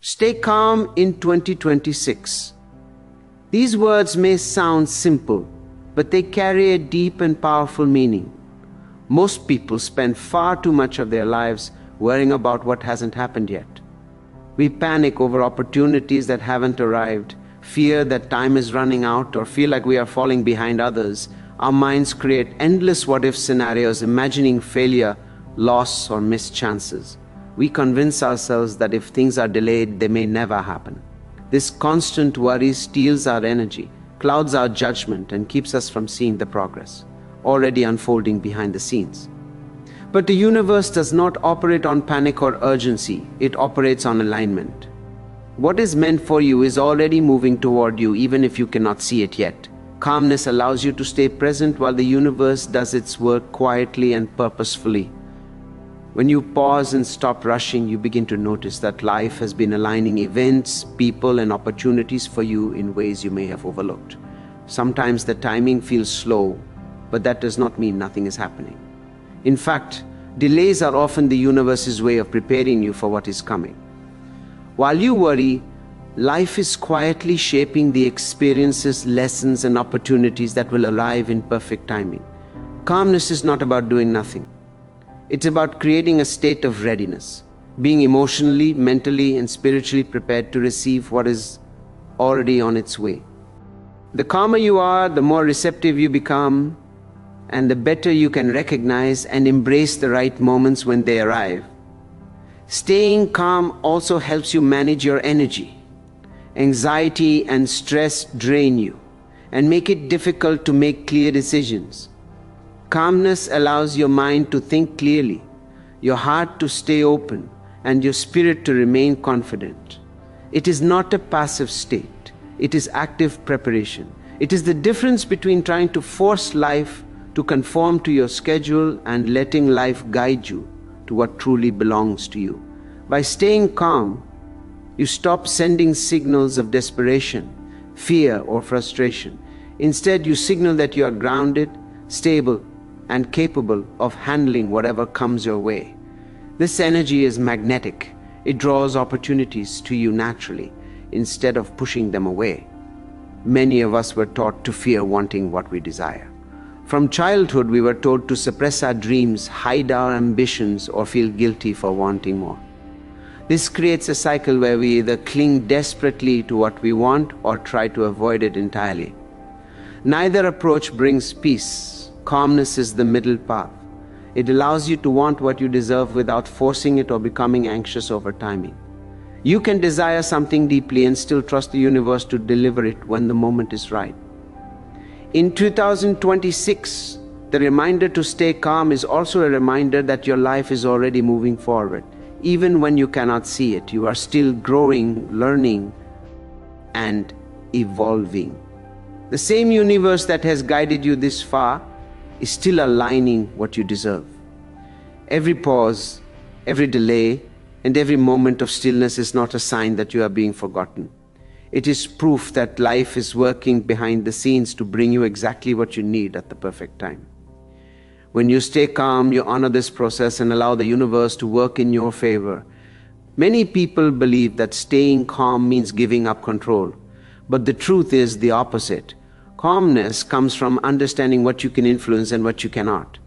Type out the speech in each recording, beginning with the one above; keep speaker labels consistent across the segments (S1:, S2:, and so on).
S1: Stay calm in 2026. These words may sound simple, but they carry a deep and powerful meaning. Most people spend far too much of their lives worrying about what hasn't happened yet. We panic over opportunities that haven't arrived, fear that time is running out, or feel like we are falling behind others. Our minds create endless what-if scenarios, imagining failure, loss, or missed chances. We convince ourselves that if things are delayed, they may never happen. This constant worry steals our energy, clouds our judgment, and keeps us from seeing the progress already unfolding behind the scenes. But the universe does not operate on panic or urgency. It operates on alignment. What is meant for you is already moving toward you, even if you cannot see it yet. Calmness allows you to stay present while the universe does its work quietly and purposefully. When you pause and stop rushing, you begin to notice that life has been aligning events, people, and opportunities for you in ways you may have overlooked. Sometimes the timing feels slow, but that does not mean nothing is happening. In fact, delays are often the universe's way of preparing you for what is coming. While you worry, life is quietly shaping the experiences, lessons, and opportunities that will arrive in perfect timing. Calmness is not about doing nothing. It's about creating a state of readiness, being emotionally, mentally, and spiritually prepared to receive what is already on its way. The calmer you are, the more receptive you become, and the better you can recognize and embrace the right moments when they arrive. Staying calm also helps you manage your energy. Anxiety and stress drain you and make it difficult to make clear decisions. Calmness allows your mind to think clearly, your heart to stay open, and your spirit to remain confident. It is not a passive state. It is active preparation. It is the difference between trying to force life to conform to your schedule and letting life guide you to what truly belongs to you. By staying calm, you stop sending signals of desperation, fear, or frustration. Instead, you signal that you are grounded, stable, and capable of handling whatever comes your way. This energy is magnetic. It draws opportunities to you naturally instead of pushing them away. Many of us were taught to fear wanting what we desire. From childhood, we were told to suppress our dreams, hide our ambitions, or feel guilty for wanting more. This creates a cycle where we either cling desperately to what we want or try to avoid it entirely. Neither approach brings peace. Calmness is the middle path. It allows you to want what you deserve without forcing it or becoming anxious over timing. You can desire something deeply and still trust the universe to deliver it when the moment is right. In 2026, the reminder to stay calm is also a reminder that your life is already moving forward. Even when you cannot see it, you are still growing, learning, and evolving. The same universe that has guided you this far is still aligning what you deserve. Every pause, every delay, and every moment of stillness is not a sign that you are being forgotten. It is proof that life is working behind the scenes to bring you exactly what you need at the perfect time. When you stay calm, you honor this process and allow the universe to work in your favor. Many people believe that staying calm means giving up control, but the truth is the opposite. Calmness comes from understanding what you can influence and what you cannot.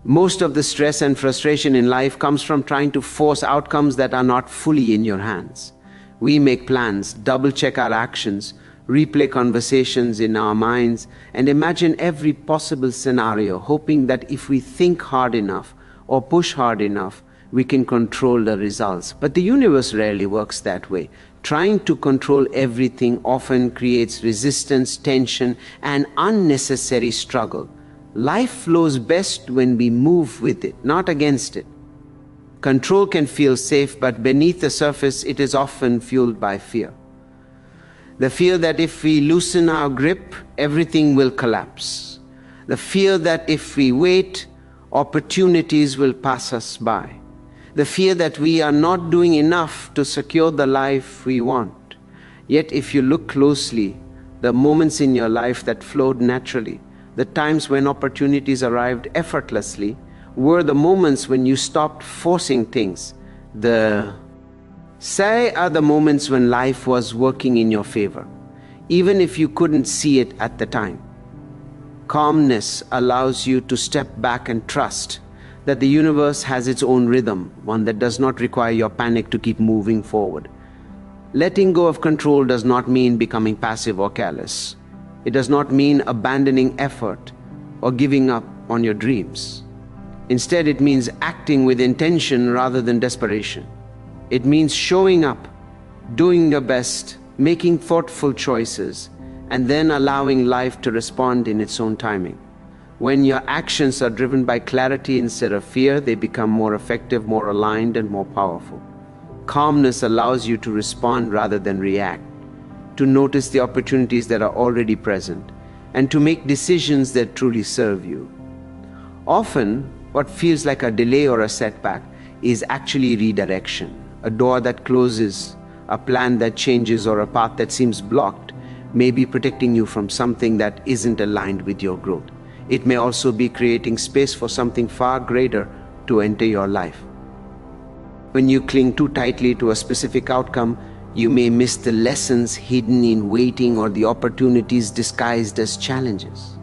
S1: Most of the stress and frustration in life comes from trying to force outcomes that are not fully in your hands. We make plans, double-check our actions, replay conversations in our minds, and imagine every possible scenario, hoping that if we think hard enough or push hard enough, we can control the results. But the universe rarely works that way. Trying to control everything often creates resistance, tension, and unnecessary struggle. Life flows best when we move with it, not against it. Control can feel safe, but beneath the surface, it is often fueled by fear. The fear that if we loosen our grip, everything will collapse. The fear that if we wait, opportunities will pass us by. The fear that we are not doing enough to secure the life we want. Yet if you look closely, the moments in your life that flowed naturally, the times when opportunities arrived effortlessly, were the moments when you stopped forcing things. The Sai are the moments when life was working in your favor, even if you couldn't see it at the time. Calmness allows you to step back and trust that the universe has its own rhythm, one that does not require your panic to keep moving forward. Letting go of control does not mean becoming passive or careless. It does not mean abandoning effort or giving up on your dreams. Instead, it means acting with intention rather than desperation. It means showing up, doing your best, making thoughtful choices, and then allowing life to respond in its own timing. When your actions are driven by clarity instead of fear, they become more effective, more aligned, and more powerful. Calmness allows you to respond rather than react, to notice the opportunities that are already present, and to make decisions that truly serve you. Often, what feels like a delay or a setback is actually redirection. A door that closes, a plan that changes, or a path that seems blocked may be protecting you from something that isn't aligned with your growth. It may also be creating space for something far greater to enter your life. When you cling too tightly to a specific outcome, you may miss the lessons hidden in waiting or the opportunities disguised as challenges.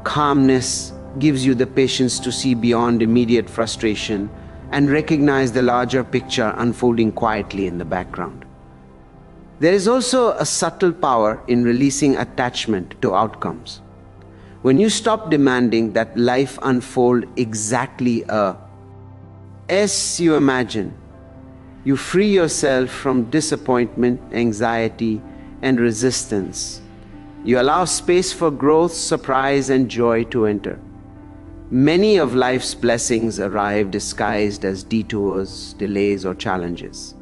S1: Calmness gives you the patience to see beyond immediate frustration and recognize the larger picture unfolding quietly in the background. There is also a subtle power in releasing attachment to outcomes. When you stop demanding that life unfold exactly as you imagine, you free yourself from disappointment, anxiety, and resistance. You allow space for growth, surprise, and joy to enter. Many of life's blessings arrive disguised as detours, delays, or challenges.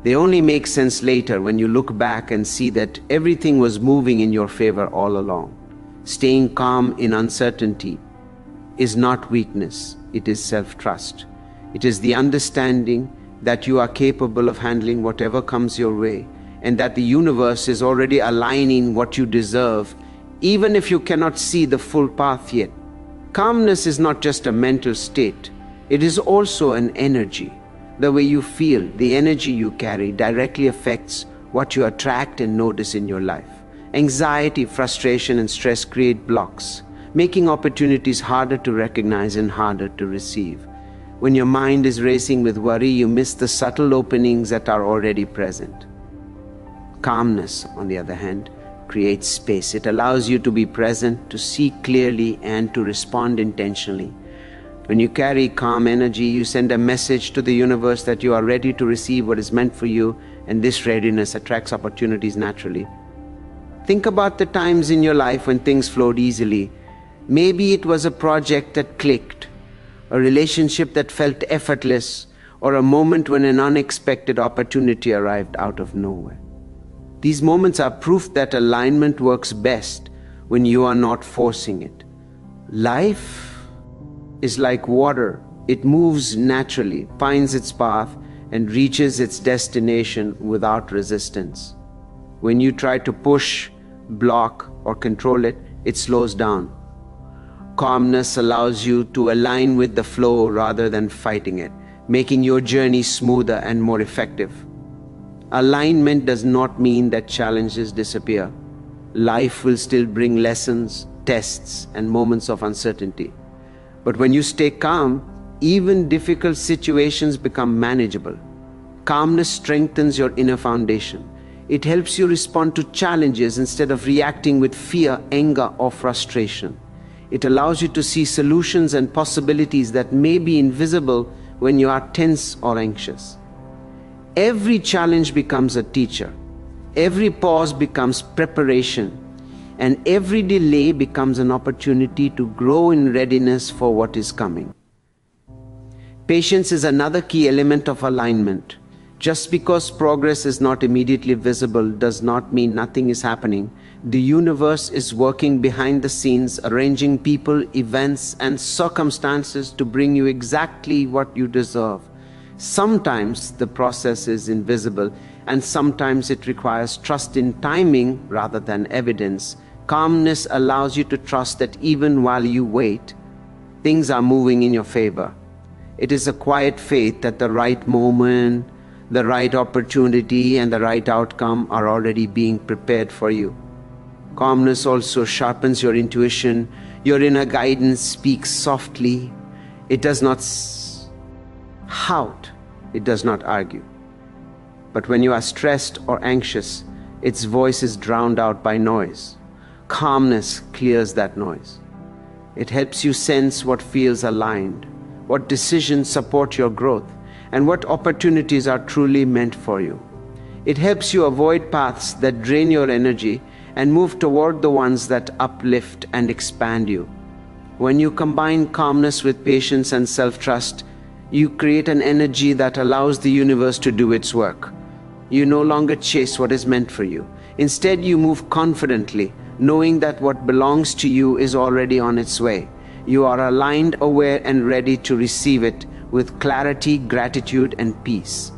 S1: They only make sense later when you look back and see that everything was moving in your favor all along. Staying calm in uncertainty is not weakness, it is self-trust. It is the understanding that you are capable of handling whatever comes your way, and that the universe is already aligning what you deserve, even if you cannot see the full path yet. Calmness is not just a mental state, it is also an energy. The way you feel, the energy you carry directly affects what you attract and notice in your life. Anxiety, frustration, and stress create blocks, making opportunities harder to recognize and harder to receive. When your mind is racing with worry, you miss the subtle openings that are already present. Calmness, on the other hand, creates space. It allows you to be present, to see clearly, and to respond intentionally. When you carry calm energy, you send a message to the universe that you are ready to receive what is meant for you, and this readiness attracts opportunities naturally. Think about the times in your life when things flowed easily. Maybe it was a project that clicked, a relationship that felt effortless, or a moment when an unexpected opportunity arrived out of nowhere. These moments are proof that alignment works best when you are not forcing it. Life is like water. It moves naturally, finds its path, and reaches its destination without resistance. When you try to push, block, or control it, it slows down. Calmness allows you to align with the flow rather than fighting it, making your journey smoother and more effective. Alignment does not mean that challenges disappear. Life will still bring lessons, tests, and moments of uncertainty. But when you stay calm, even difficult situations become manageable. Calmness strengthens your inner foundation. It helps you respond to challenges instead of reacting with fear, anger, or frustration. It allows you to see solutions and possibilities that may be invisible when you are tense or anxious. Every challenge becomes a teacher. Every pause becomes preparation. And every delay becomes an opportunity to grow in readiness for what is coming. Patience is another key element of alignment. Just because progress is not immediately visible does not mean nothing is happening. The universe is working behind the scenes, arranging people, events, and circumstances to bring you exactly what you deserve. Sometimes the process is invisible, and sometimes it requires trust in timing rather than evidence. Calmness allows you to trust that even while you wait, things are moving in your favor. It is a quiet faith that the right moment, The right opportunity and the right outcome are already being prepared for you. Calmness also sharpens your intuition. Your inner guidance speaks softly. It does not shout. It does not argue. But when you are stressed or anxious, its voice is drowned out by noise. Calmness clears that noise. It helps you sense what feels aligned, what decisions support your growth, and what opportunities are truly meant for you. It helps you avoid paths that drain your energy and move toward the ones that uplift and expand you. When you combine calmness with patience and self-trust, you create an energy that allows the universe to do its work. You no longer chase what is meant for you. Instead, you move confidently, knowing that what belongs to you is already on its way. You are aligned, aware, and ready to receive it with clarity, gratitude, and peace.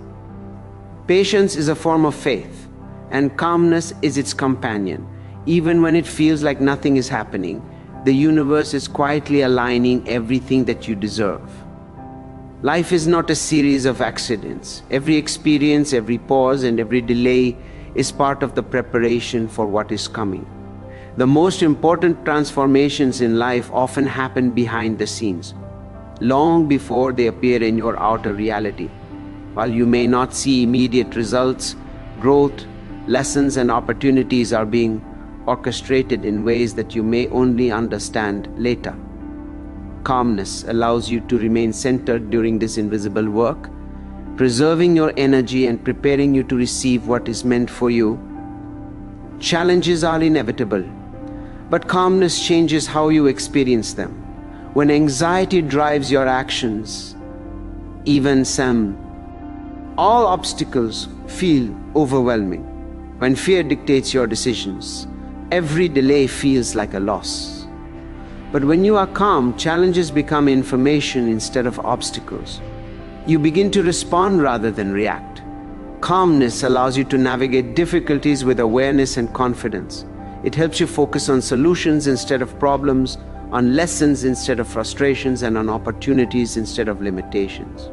S1: Patience is a form of faith, and calmness is its companion. Even when it feels like nothing is happening, the universe is quietly aligning everything that you deserve. Life is not a series of accidents. Every experience, every pause, and every delay is part of the preparation for what is coming. The most important transformations in life often happen behind the scenes, long before they appear in your outer reality. While you may not see immediate results, growth, lessons, and opportunities are being orchestrated in ways that you may only understand later. Calmness allows you to remain centered during this invisible work, preserving your energy and preparing you to receive what is meant for you. Challenges are inevitable, but calmness changes how you experience them. When anxiety drives your actions, all obstacles feel overwhelming. When fear dictates your decisions, every delay feels like a loss. But when you are calm, challenges become information instead of obstacles. You begin to respond rather than react. Calmness allows you to navigate difficulties with awareness and confidence. It helps you focus on solutions instead of problems, on lessons instead of frustrations, and on opportunities instead of limitations.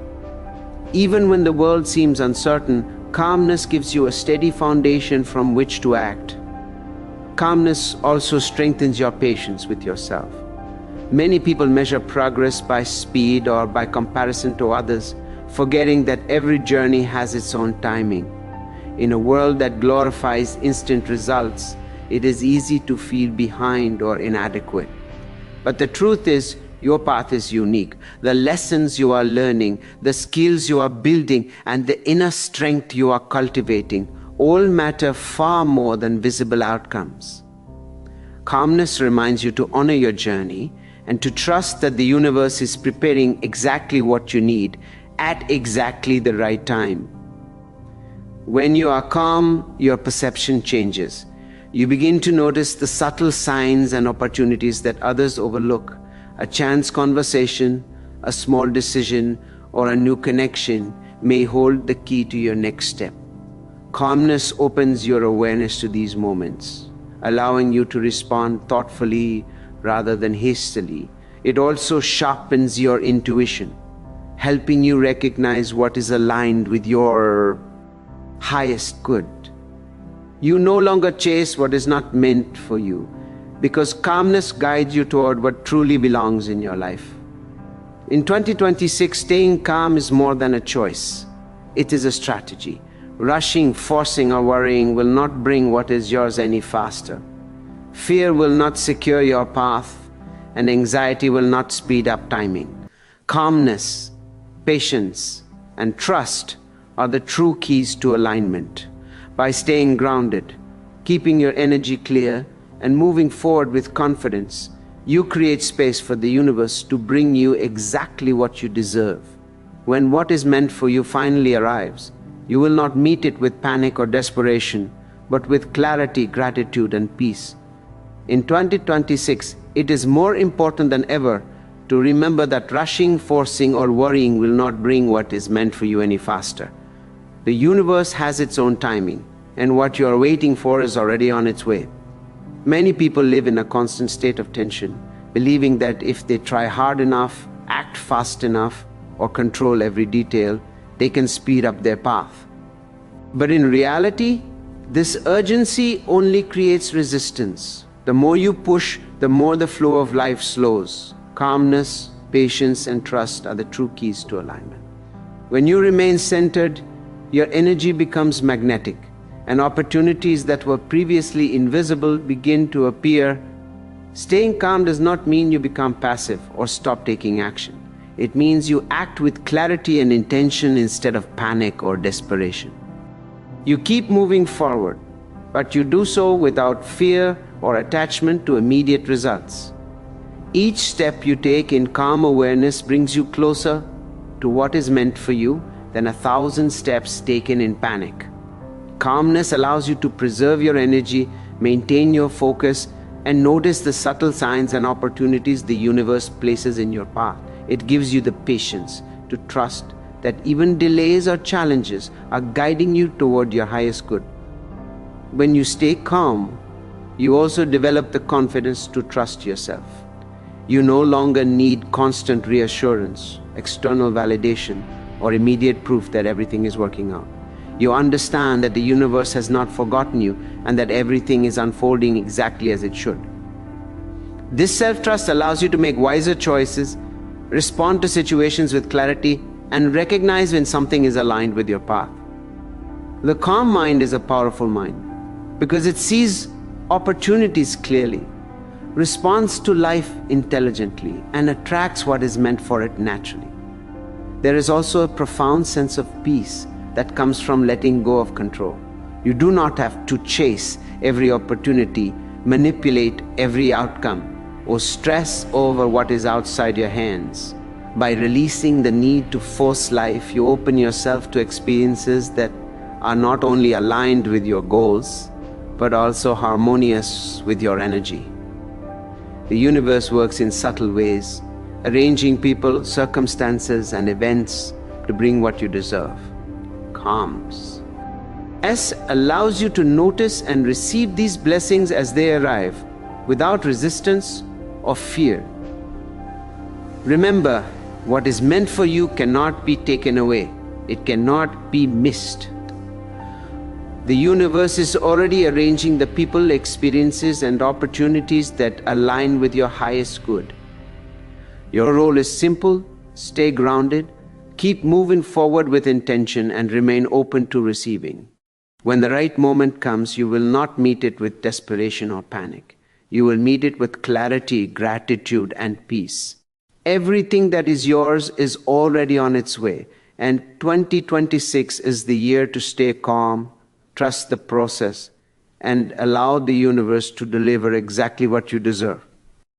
S1: Even when the world seems uncertain, calmness gives you a steady foundation from which to act. Calmness also strengthens your patience with yourself. Many people measure progress by speed or by comparison to others, forgetting that every journey has its own timing. In a world that glorifies instant results, it is easy to feel behind or inadequate. But the truth is, your path is unique. The lessons you are learning, the skills you are building, and the inner strength you are cultivating all matter far more than visible outcomes. Calmness reminds you to honor your journey and to trust that the universe is preparing exactly what you need at exactly the right time. When you are calm, your perception changes. You begin to notice the subtle signs and opportunities that others overlook. A chance conversation, a small decision, or a new connection may hold the key to your next step. Calmness opens your awareness to these moments, allowing you to respond thoughtfully rather than hastily. It also sharpens your intuition, helping you recognize what is aligned with your highest good. You no longer chase what is not meant for you, because calmness guides you toward what truly belongs in your life. In 2026, staying calm is more than a choice. It is a strategy. Rushing, forcing, or worrying will not bring what is yours any faster. Fear will not secure your path, and anxiety will not speed up timing. Calmness, patience, and trust are the true keys to alignment. By staying grounded, keeping your energy clear, and moving forward with confidence, you create space for the universe to bring you exactly what you deserve. When what is meant for you finally arrives, you will not meet it with panic or desperation, but with clarity, gratitude, and peace. In 2026, it is more important than ever to remember that rushing, forcing, or worrying will not bring what is meant for you any faster. The universe has its own timing, and what you are waiting for is already on its way. Many people live in a constant state of tension, believing that if they try hard enough, act fast enough, or control every detail, they can speed up their path. But in reality, this urgency only creates resistance. The more you push, the more the flow of life slows. Calmness, patience, and trust are the true keys to alignment. When you remain centered, your energy becomes magnetic, and opportunities that were previously invisible begin to appear. Staying calm does not mean you become passive or stop taking action. It means you act with clarity and intention instead of panic or desperation. You keep moving forward, but you do so without fear or attachment to immediate results. Each step you take in calm awareness brings you closer to what is meant for you than 1,000 steps taken in panic. Calmness allows you to preserve your energy, maintain your focus, and notice the subtle signs and opportunities the universe places in your path. It gives you the patience to trust that even delays or challenges are guiding you toward your highest good. When you stay calm, you also develop the confidence to trust yourself. You no longer need constant reassurance, external validation, or immediate proof that everything is working out. You understand that the universe has not forgotten you and that everything is unfolding exactly as it should. This self-trust allows you to make wiser choices, respond to situations with clarity, and recognize when something is aligned with your path. The calm mind is a powerful mind because it sees opportunities clearly, responds to life intelligently, and attracts what is meant for it naturally. There is also a profound sense of peace that comes from letting go of control. You do not have to chase every opportunity, manipulate every outcome, or stress over what is outside your hands. By releasing the need to force life, you open yourself to experiences that are not only aligned with your goals, but also harmonious with your energy. The universe works in subtle ways, arranging people, circumstances, and events to bring what you deserve. Calms. S allows you to notice and receive these blessings as they arrive, without resistance or fear. Remember, what is meant for you cannot be taken away. It cannot be missed. The universe is already arranging the people, experiences, and opportunities that align with your highest good. Your role is simple: stay grounded, keep moving forward with intention, and remain open to receiving. When the right moment comes, you will not meet it with desperation or panic. You will meet it with clarity, gratitude, and peace. Everything that is yours is already on its way, and 2026 is the year to stay calm, trust the process, and allow the universe to deliver exactly what you deserve.